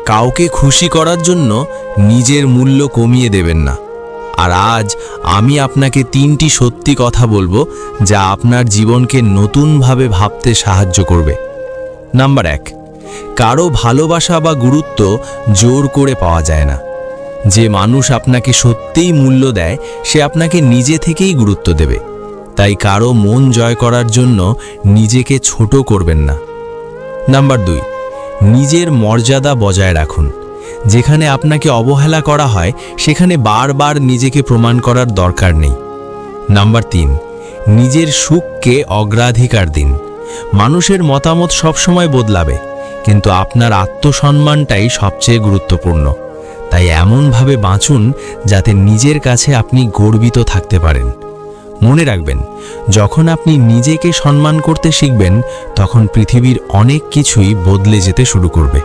কাউকে খুশি করার জন্য নিজের মূল্য কমিয়ে দেবেন না। আর আজ আমি আপনাকে 3টি সত্যি কথা বলবো যা আপনার জীবনকে নতুনভাবে ভাবতে সাহায্য করবে। নাম্বার 1, কারো ভালোবাসা বা গুরুত্ব জোর করে পাওয়া যায় না। যে মানুষ আপনাকে সত্যিই মূল্য দেয় সে আপনাকে নিজে থেকেই গুরুত্ব দেবে। তাই কারো মন জয় করার জন্য নিজেকে ছোট করবেন না। নাম্বার 2, নিজের মর্যাদা বজায় রাখুন। যেখানে আপনাকে অবহেলা করা হয় সেখানে বারবার নিজেকে প্রমাণ করার দরকার নেই। নাম্বার 3, নিজের সুখকে অগ্রাধিকার দিন। মানুষের মতামত সবসময় বদলাবে, কিন্তু আপনার আত্মসম্মানটাই সবচেয়ে গুরুত্বপূর্ণ। তাই এমনভাবে বাঁচুন যাতে নিজের কাছে আপনি গর্বিত থাকতে পারেন। মনে রাখবেন, যখন আপনি নিজেকে সম্মান করতে শিখবেন তখন পৃথিবীর অনেক কিছুই বদলে যেতে শুরু করবে।